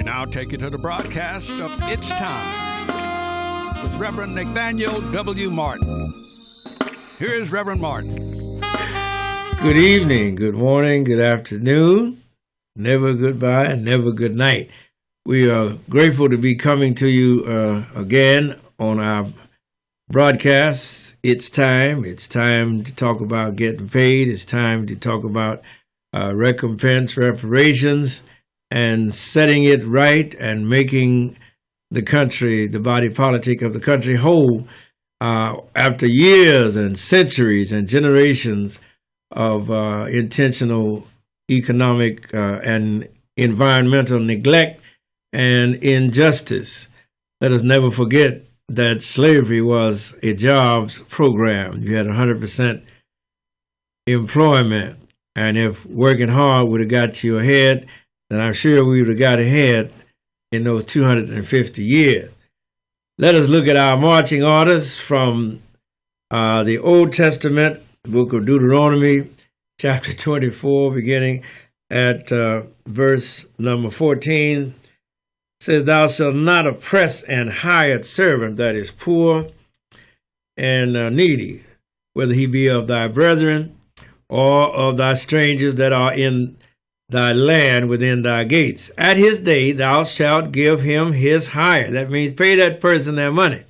We now take you to the broadcast of It's Time with Rev Nathaniel W Martin. Here's Reverend Martin. Good evening, good morning, good afternoon, never goodbye, and never good night. We are grateful to be coming to you again on our broadcast. It's time. It's time to talk about getting paid. It's time to talk about recompense, reparations, and setting it right and making the country, the body politic of the country whole after years and centuries and generations of intentional economic and environmental neglect and injustice. Let us never forget that slavery was a jobs program. You had 100% employment, and if working hard would have got you ahead, then I'm sure we would have got ahead in those 250 years. Let us look at our marching orders from the Old Testament, the book of Deuteronomy, chapter 24, beginning at verse number 14. Says, "Thou shalt not oppress an hired servant that is poor and needy, whether he be of thy brethren or of thy strangers that are in thy land within thy gates. At his day thou shalt give him his hire." That means pay that person their money.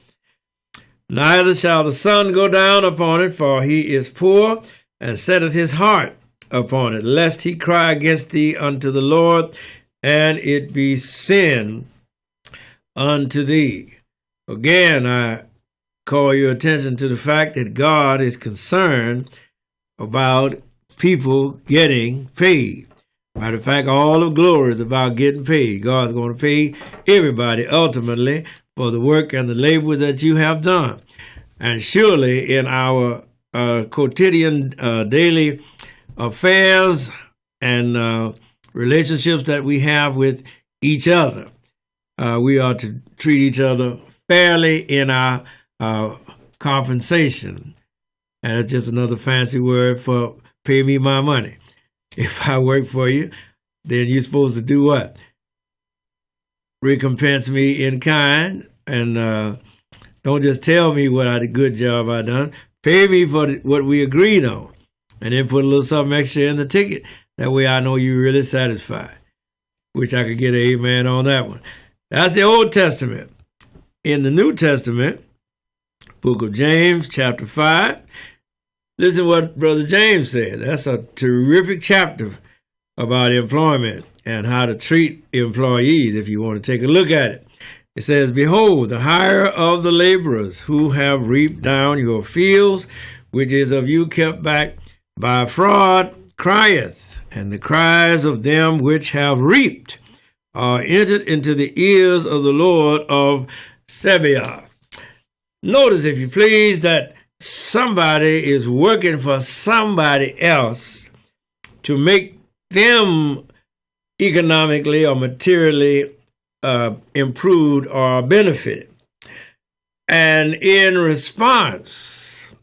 "Neither shall the sun go down upon it, for he is poor, and setteth his heart upon it, lest he cry against thee unto the Lord, and it be sin unto thee." Again, I call your attention to the fact that God is concerned about people getting paid. Matter of fact, all of glory is about getting paid. God's going to pay everybody ultimately for the work and the labor that you have done. And surely in our quotidian daily affairs and relationships that we have with each other, we are to treat each other fairly in our compensation. And it's just another fancy word for pay me my money. If I work for you, then you're supposed to do what? Recompense me in kind, and don't just tell me what a good job I done. Pay me for what we agreed on, and then put a little something extra in the ticket. That way I know you're really satisfied. Wish I could get an amen on that one. That's the Old Testament. In the New Testament, book of James, chapter 5, listen what Brother James said. That's a terrific chapter about employment and how to treat employees if you want to take a look at it. It says, "Behold, the hire of the laborers who have reaped down your fields, which is of you kept back by fraud, crieth, and the cries of them which have reaped are entered into the ears of the Lord of Sabaoth." Notice, if you please, that somebody is working for somebody else to make them economically or materially improved or benefited. And in response,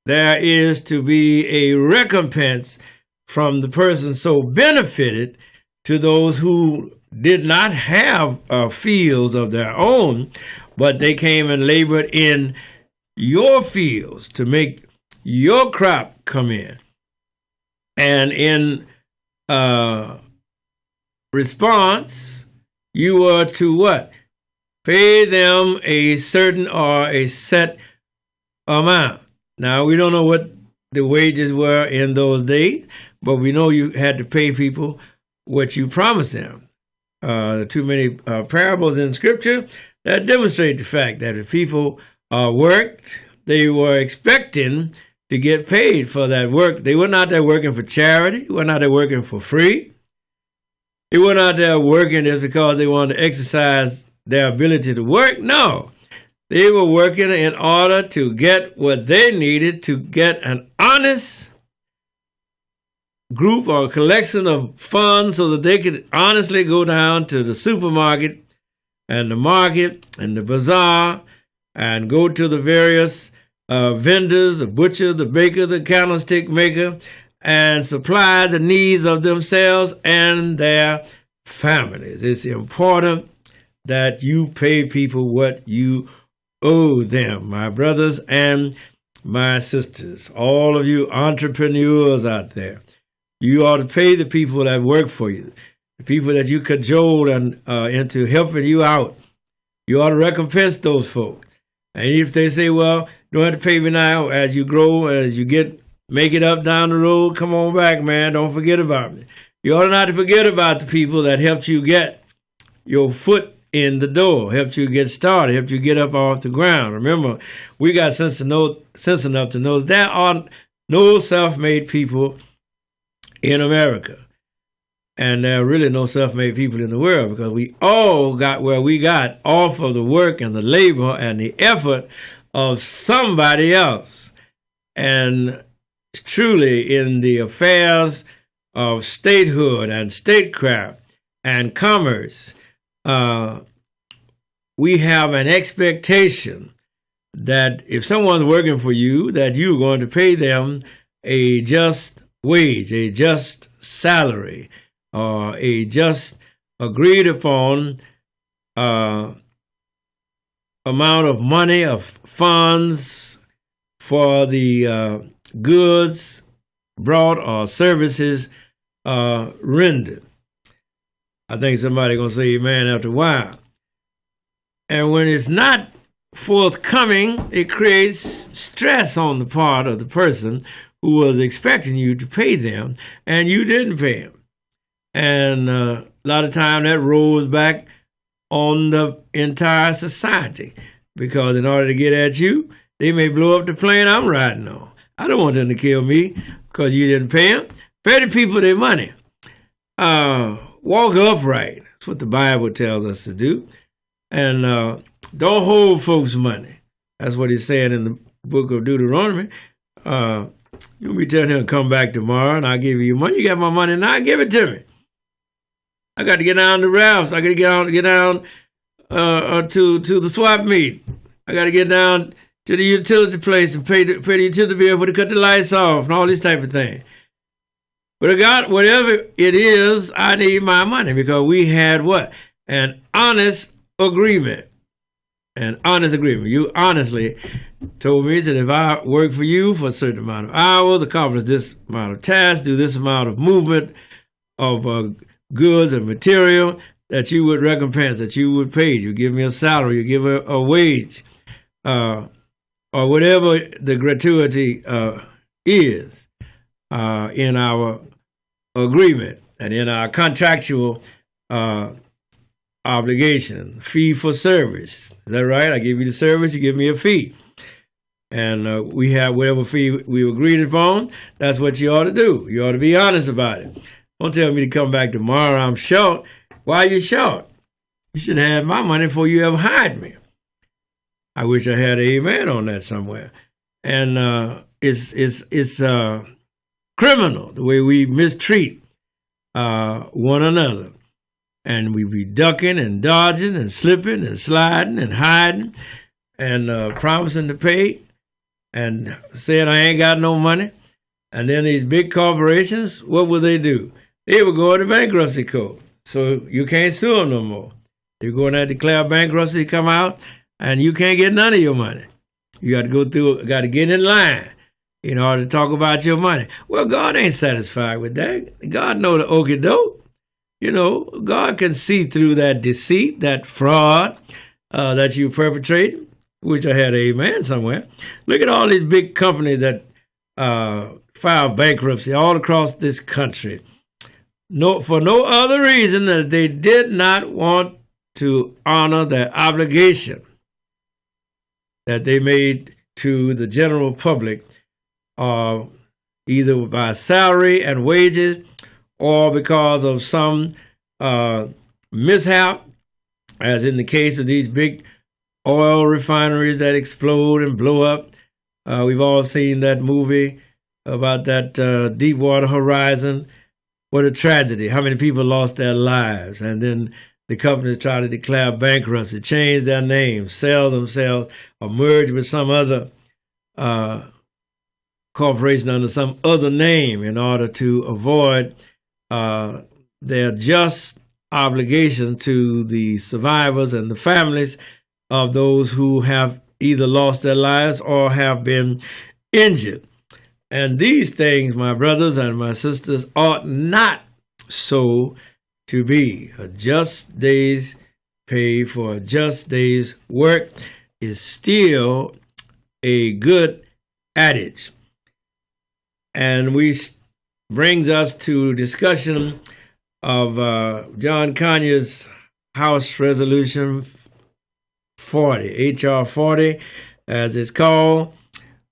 there is to be a recompense from the person so benefited to those who did not have fields of their own, but they came and labored in your fields to make your crop come in. And in response, you are to what? Pay them a certain or a set amount. Now, we don't know what the wages were in those days, but we know you had to pay people what you promised them. Too many parables in Scripture that demonstrate the fact that if people worked, they were expecting to get paid for that work. They were not there working for charity. They were not there working for free. They were not there working just because they wanted to exercise their ability to work. No, they were working in order to get what they needed to get an honest group or collection of funds so that they could honestly go down to the supermarket and the market and the bazaar and go to the various vendors, the butcher, the baker, the candlestick maker, and supply the needs of themselves and their families. It's important that you pay people what you owe them, my brothers and my sisters, all of you entrepreneurs out there. You ought to pay the people that work for you, the people that you cajole into helping you out. You ought to recompense those folks. And if they say, well, you don't have to pay me now, as you grow, as you make it up down the road, come on back, man. Don't forget about me. You ought not to forget about the people that helped you get your foot in the door, helped you get started, helped you get up off the ground. Remember, we got sense enough to know there are no self-made people in America. And there are really no self-made people in the world, because we all got where we got off of the work and the labor and the effort of somebody else. And truly, in the affairs of statehood and statecraft and commerce, we have an expectation that if someone's working for you, that you're going to pay them a just wage, a just salary, or a just agreed upon amount of money, of funds for the goods brought or services rendered. I think somebody's going to say amen after a while. And when it's not forthcoming, it creates stress on the part of the person who was expecting you to pay them, and you didn't pay them. And a lot of time that rolls back on the entire society, because in order to get at you, they may blow up the plane I'm riding on. I don't want them to kill me because you didn't pay them. Pay the people their money. Walk upright. That's what the Bible tells us to do. And don't hold folks' money. That's what he's saying in the book of Deuteronomy. You'll be telling him to come back tomorrow and I'll give you your money. You got my money now, give it to me. I got to get down to Ralph's. I got to get down to the swap meet. I got to get down to the utility place and pay the utility bill for to cut the lights off and all these type of things. But God, whatever it is, I need my money, because we had what? An honest agreement. An honest agreement. You honestly told me that if I work for you for a certain amount of hours, accomplish this amount of tasks, do this amount of movement of goods and material, that you would recompense, that you would pay. You give me a salary, you give me a wage, or whatever the gratuity is in our agreement and in our contractual obligation, fee for service. Is that right? I give you the service, you give me a fee. And we have whatever fee we agreed upon. That's what you ought to do. You ought to be honest about it. Don't tell me to come back tomorrow, I'm short. Why are you short? You should have my money before you ever hired me. I wish I had an amen on that somewhere. And it's criminal the way we mistreat one another. And we be ducking and dodging and slipping and sliding and hiding and promising to pay and saying I ain't got no money. And then these big corporations, what will they do? They will go into bankruptcy court. So you can't sue them no more. They're going to declare bankruptcy, come out, and you can't get none of your money. You got to get in line in order to talk about your money. Well, God ain't satisfied with that. God know the okie doke. You know, God can see through that deceit, that fraud that you perpetrate, which I had an amen somewhere. Look at all these big companies that file bankruptcy all across this country. For no other reason than they did not want to honor their obligation that they made to the general public, either by salary and wages or because of some mishap, as in the case of these big oil refineries that explode and blow up. We've all seen that movie about that Deepwater Horizon. What a tragedy. How many people lost their lives? And then the companies try to declare bankruptcy, change their names, sell themselves, or merge with some other corporation under some other name in order to avoid their just obligation to the survivors and the families of those who have either lost their lives or have been injured. And these things, my brothers and my sisters, ought not so to be. A just day's pay for a just day's work is still a good adage. And we brings us to discussion of John Conyers' House Resolution 40, H.R. 40, as it's called,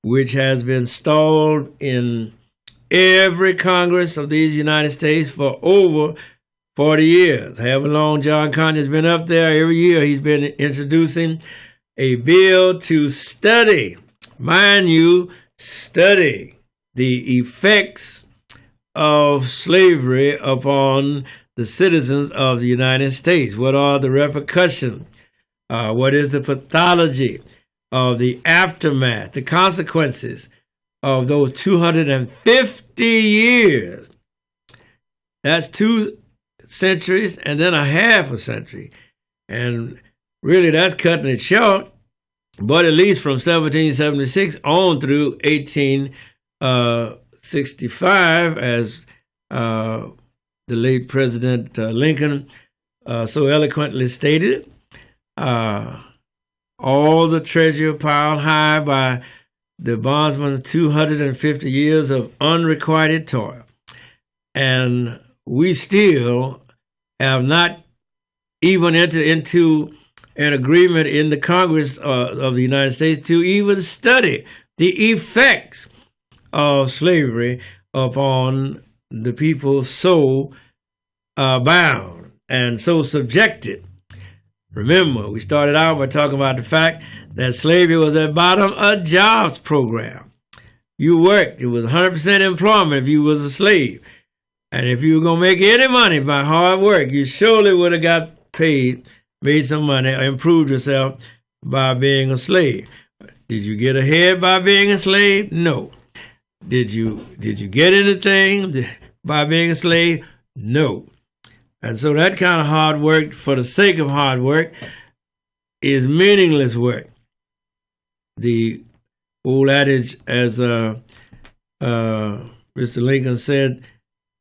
which has been stalled in every Congress of these United States for over 40 years. However long John Conyers has been up there, every year he's been introducing a bill to study, mind you, study the effects of slavery upon the citizens of the United States. What are the repercussions? What is the pathology of the aftermath, the consequences of those 250 years? That's 2 centuries and then a half a century. And really that's cutting it short, but at least from 1776 on through 1865, as the late President Lincoln so eloquently stated, all the treasure piled high by the bondsman's 250 years of unrequited toil. And we still have not even entered into an agreement in the Congress of the United States to even study the effects of slavery upon the people so bound and so subjected. Remember, we started out by talking about the fact that slavery was at bottom a jobs program. You worked. It was 100% employment if you was a slave. And if you were going to make any money by hard work, you surely would have got paid, made some money, or improved yourself by being a slave. Did you get ahead by being a slave? No. Did you get anything by being a slave? No. And so that kind of hard work for the sake of hard work is meaningless work. The old adage, as Mr. Lincoln said,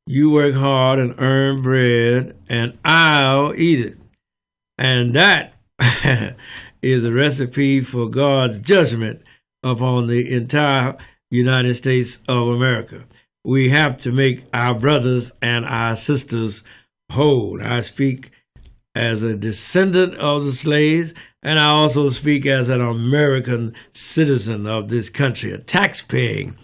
you work hard and earn bread, and I'll eat it. And that is a recipe for God's judgment upon the entire United States of America. We have to make our brothers and our sisters whole. I speak as a descendant of the slaves, and I also speak as an American citizen of this country, a tax-paying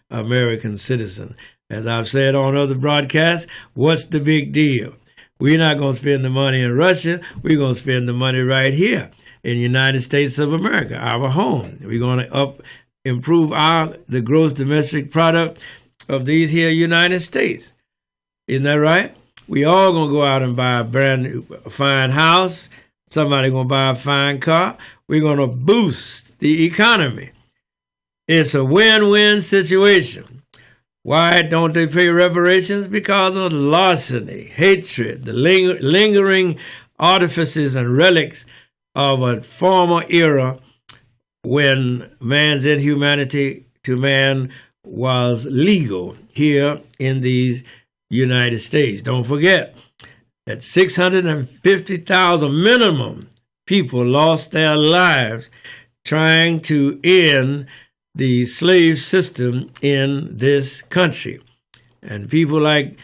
American citizen. As I've said on other broadcasts, what's the big deal? We're not going to spend the money in Russia. We're going to spend the money right here in the United States of America, our home. We're going to improve the gross domestic product of these here United States. Isn't that right? We all going to go out and buy a brand new fine house. Somebody going to buy a fine car. We're going to boost the economy. It's a win-win situation. Why don't they pay reparations? Because of larceny, hatred, the lingering artifices and relics of a former era when man's inhumanity to man was legal here in these United States. Don't forget that 650,000 minimum people lost their lives trying to end the slave system in this country. And people like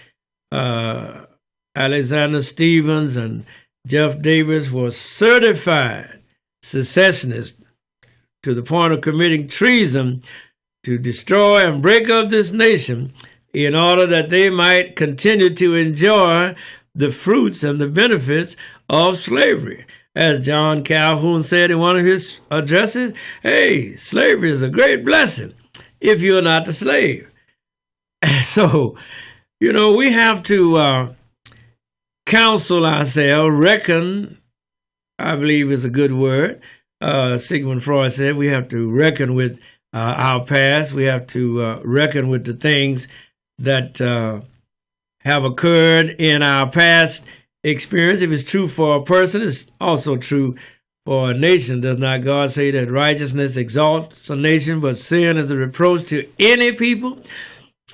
Alexander Stephens and Jeff Davis were certified secessionists to the point of committing treason to destroy and break up this nation in order that they might continue to enjoy the fruits and the benefits of slavery. As John Calhoun said in one of his addresses, hey, slavery is a great blessing if you're not the slave. And so, we have to counsel ourselves, reckon, I believe is a good word. Sigmund Freud said we have to reckon with our past. We have to reckon with the things that have occurred in our past experience. If it's true for a person, it's also true for a nation. Does not God say that righteousness exalts a nation, but sin is a reproach to any people?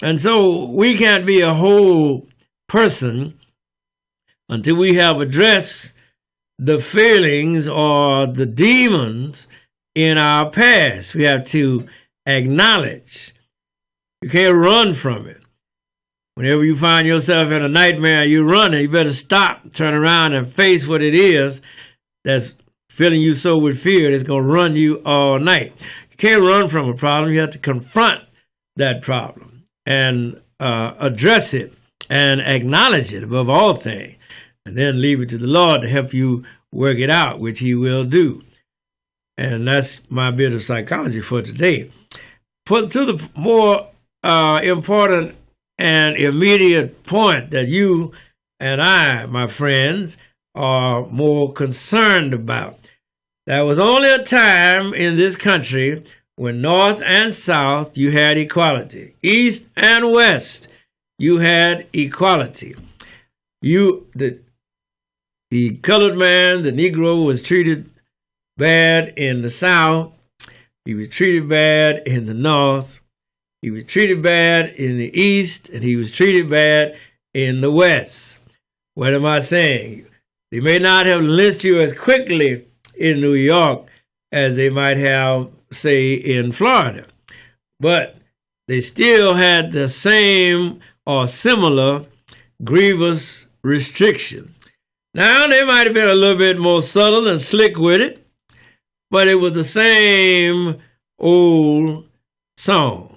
And so we can't be a whole person until we have addressed the failings or the demons in our past. We have to acknowledge. You can't run from it. Whenever you find yourself in a nightmare and you're running, you better stop, turn around, and face what it is that's filling you so with fear that's going to run you all night. You can't run from a problem. You have to confront that problem and address it and acknowledge it above all things, and then leave it to the Lord to help you work it out, which he will do. And that's my bit of psychology for today. To the more important and immediate point that you and I, my friends, are more concerned about. There was only a time in this country when North and South, you had equality. East and West, you had equality. The colored man, the Negro, was treated bad in the South. He was treated bad in the North. He was treated bad in the East, and he was treated bad in the West. What am I saying? They may not have lynched you as quickly in New York as they might have, say, in Florida, but they still had the same or similar grievous restriction. Now, they might have been a little bit more subtle and slick with it, but it was the same old song.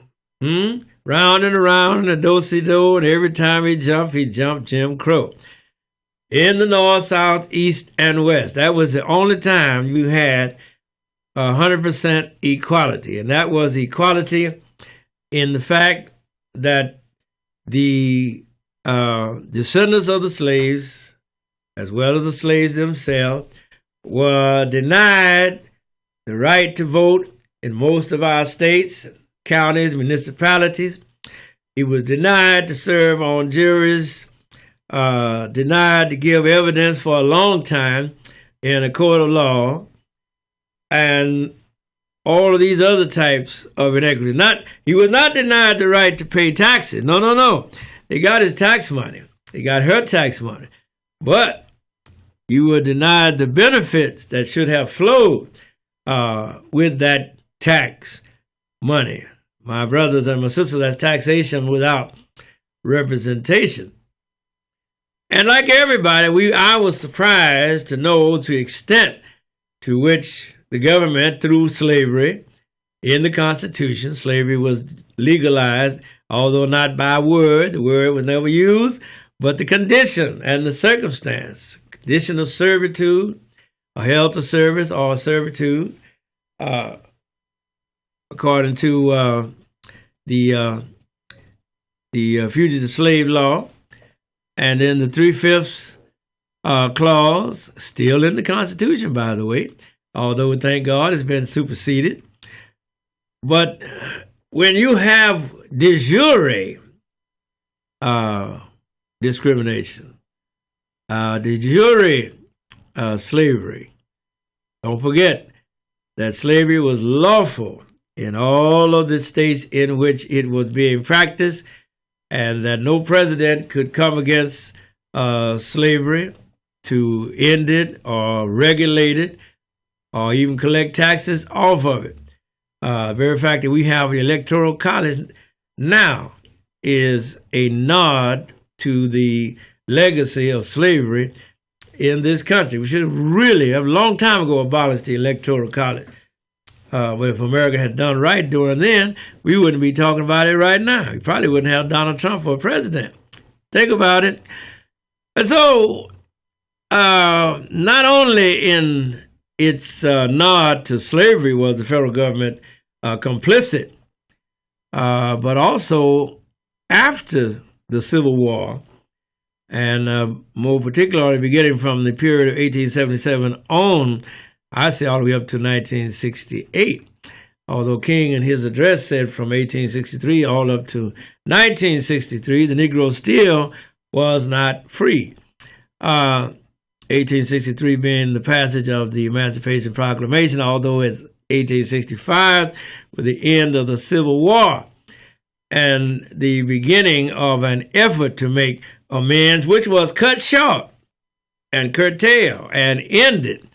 Round and around in a do-si-do, and every time he jumped Jim Crow. In the North, South, East, and West. That was the only time you had 100% equality. And that was equality in the fact that the descendants of the slaves, as well as the slaves themselves, were denied the right to vote in most of our states, counties, municipalities. He was denied to serve on juries, denied to give evidence for a long time in a court of law, and all of these other types of inequity. He was not denied the right to pay taxes. No. He got his tax money. He got her tax money. But you were denied the benefits that should have flowed with that tax money. My brothers and my sisters, that's taxation without representation. And like everybody, I was surprised to know the extent to which the government, through slavery in the Constitution, slavery was legalized, although not by word. The word was never used, but the condition and the circumstance, condition of servitude, or held to service, or servitude, according to the Fugitive Slave Law, and then the 3/5 clause, still in the Constitution, by the way, although thank God it's been superseded. But when you have de jure discrimination, de jure slavery, don't forget that slavery was lawful in all of the states in which it was being practiced, and that no president could come against slavery to end it or regulate it or even collect taxes off of it. The very fact that we have the Electoral College now is a nod to the legacy of slavery in this country. We should have a long time ago, abolished the Electoral College. But if America had done right during then, we wouldn't be talking about it right now. We probably wouldn't have Donald Trump for president. Think about it. And so, not only in its nod to slavery was the federal government complicit, but also after the Civil War, and more particularly beginning from the period of 1877 on, I say all the way up to 1968. Although King in his address said from 1863 all up to 1963, the Negro still was not free. 1863 being the passage of the Emancipation Proclamation, although it's 1865 with the end of the Civil War and the beginning of an effort to make amends, which was cut short and curtailed and ended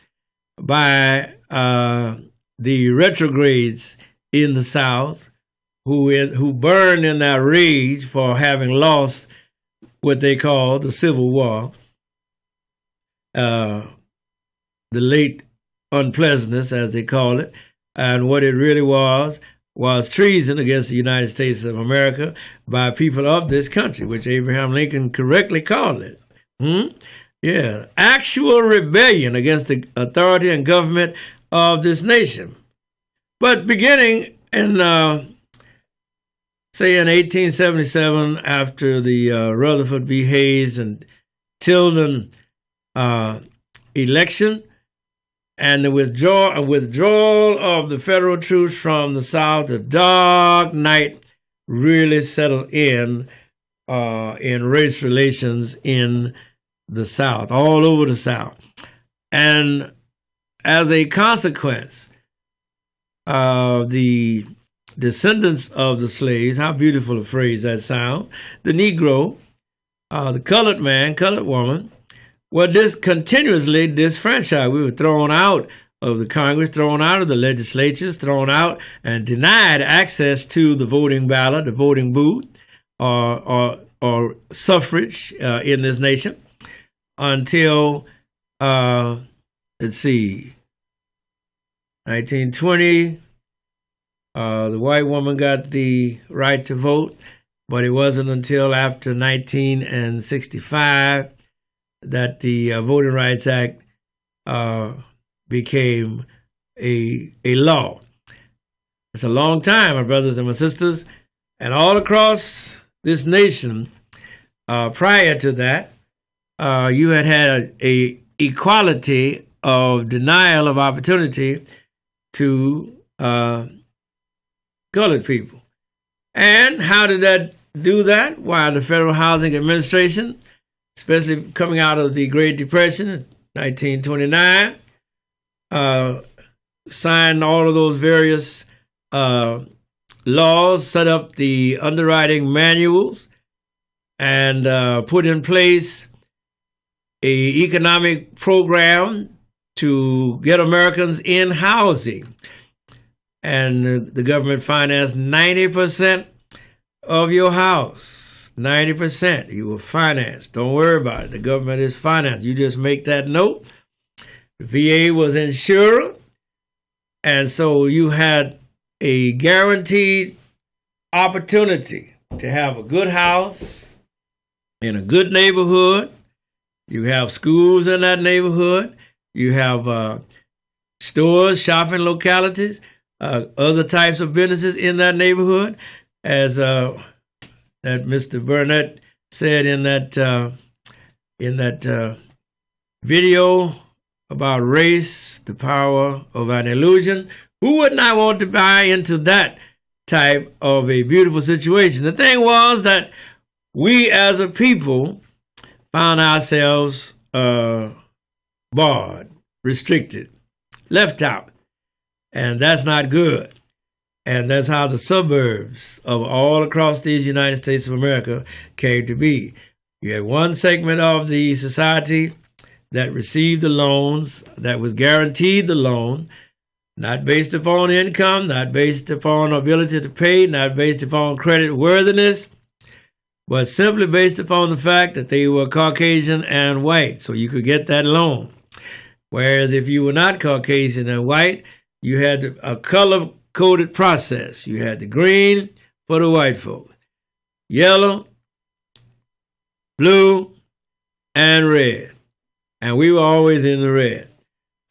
by the retrogrades in the South who burned in their rage for having lost what they called the Civil War, the late unpleasantness, as they call it, and what it really was treason against the United States of America by people of this country, which Abraham Lincoln correctly called it. Yeah, actual rebellion against the authority and government of this nation. But beginning in, say, in 1877, after the Rutherford B. Hayes and Tilden election, and the withdrawal of the federal troops from the South, the dark night really settled in race relations in the South, all over the South. And as a consequence, the descendants of the slaves, how beautiful a phrase that sounds, the Negro, the colored man, colored woman, were continuously disfranchised. We were thrown out of the Congress, thrown out of the legislatures, thrown out and denied access to the voting ballot, the voting booth, or suffrage in this nation until, let's see, 1920, the white woman got the right to vote, but it wasn't until after 1965 that the Voting Rights Act became a law. It's a long time, my brothers and my sisters, and all across this nation, prior to that, you had a equality of denial of opportunity to colored people. And how did that do that? Why, the Federal Housing Administration, especially coming out of the Great Depression in 1929, signed all of those various laws, set up the underwriting manuals, and put in place an economic program to get Americans in housing. And the government financed 90% of your house. 90% you will finance. Don't worry about it. The government is financed. You just make that note. The VA was insurer, and so you had a guaranteed opportunity to have a good house in a good neighborhood. You have schools in that neighborhood. You have stores, shopping localities, other types of businesses in that neighborhood, as that Mr. Burnett said in that video about race, the power of an illusion. Who would not want to buy into that type of a beautiful situation? The thing was that we as a people found ourselves barred, restricted, left out. And that's not good. And that's how the suburbs of all across these United States of America came to be. You had one segment of the society that received the loans, that was guaranteed the loan, not based upon income, not based upon ability to pay, not based upon credit worthiness, but simply based upon the fact that they were Caucasian and white, so you could get that loan. Whereas if you were not Caucasian and white, you had a color-coded process. You had the green for the white folk, yellow, blue, and red. And we were always in the red.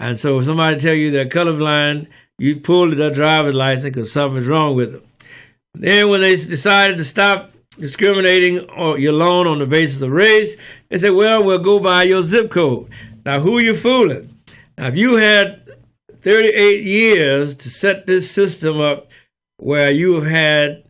And so if somebody tell you they're colorblind, you pull their driver's license because something's wrong with them. Then when they decided to stop discriminating on your loan on the basis of race, they said, well, we'll go by your zip code. Now, who are you fooling? Now, if you had 38 years to set this system up where you have had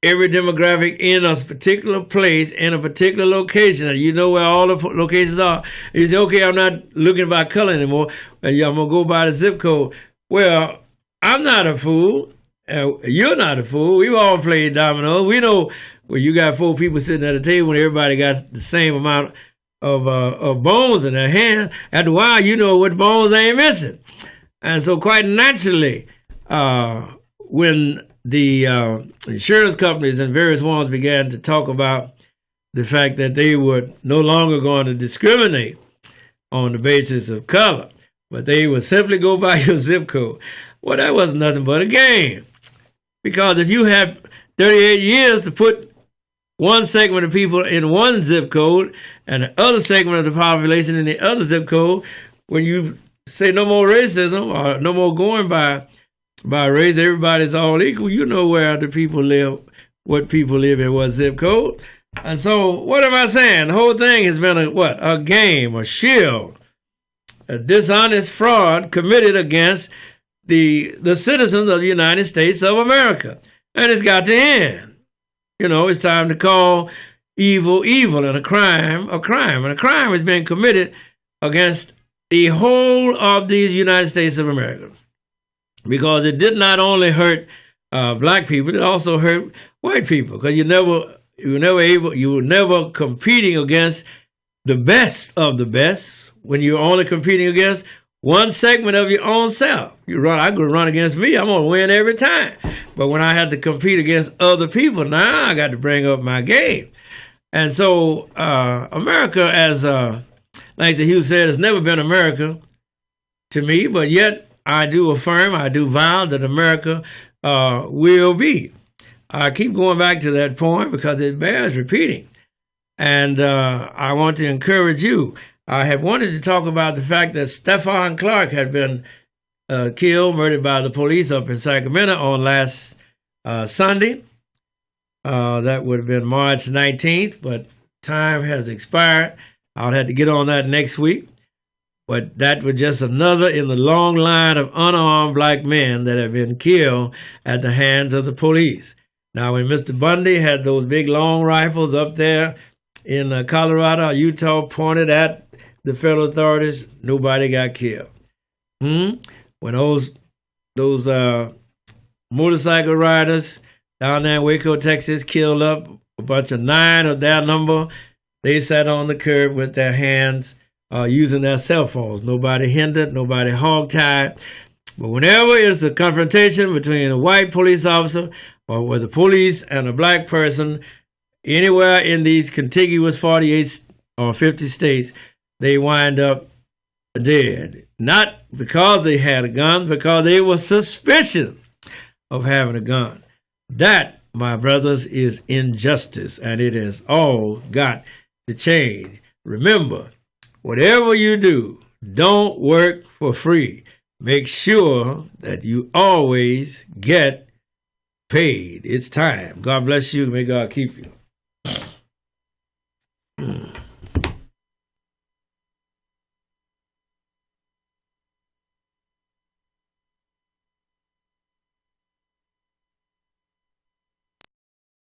every demographic in a particular place, in a particular location, and you know where all the locations are. You say, okay, I'm not looking by color anymore. I'm going to go by the zip code. Well, I'm not a fool. You're not a fool. We've all played dominoes. We know when you got 4 people sitting at a table and everybody got the same amount of bones in their hand. After a while, you know what bones ain't missing. And so quite naturally, when the insurance companies and various ones began to talk about the fact that they were no longer going to discriminate on the basis of color, but they would simply go by your zip code. Well, that was nothing but a game. Because if you have 38 years to put one segment of people in one zip code and the other segment of the population in the other zip code, when you say no more racism or no more going by race, everybody's all equal, you know where the people live, what people live in what zip code. And so what am I saying? The whole thing has been a game, a shield, a dishonest fraud committed against the citizens of the United States of America. And it's got to end. You know, it's time to call evil, evil, and a crime, a crime. And a crime is being committed against the whole of these United States of America. Because it did not only hurt black people, it also hurt white people. Because you were never competing against the best of the best when you're only competing against one segment of your own self. I'm going to run against me. I'm going to win every time. But when I had to compete against other people, now I got to bring up my game. And so America, as Langston Hughes said, has never been America to me, but yet I do affirm, I do vow that America will be. I keep going back to that point because it bears repeating. And I want to encourage you. I have wanted to talk about the fact that Stephon Clark had been killed, murdered by the police up in Sacramento on last Sunday. That would have been March 19th, but time has expired. I'll have to get on that next week. But that was just another in the long line of unarmed black men that have been killed at the hands of the police. Now, when Mr. Bundy had those big long rifles up there in Colorado, Utah, pointed at the federal authorities, nobody got killed. When those motorcycle riders down there in Waco, Texas, killed up a bunch of 9 of their number, they sat on the curb with their hands using their cell phones. Nobody hindered, nobody hogtied. But whenever it's a confrontation between a white police officer or with the police and a black person, anywhere in these contiguous 48 or 50 states, they wind up dead. Not because they had a gun, because they were suspicious of having a gun. That, my brothers, is injustice, and it has all got to change. Remember, whatever you do, don't work for free. Make sure that you always get paid. It's time. God bless you. May God keep you.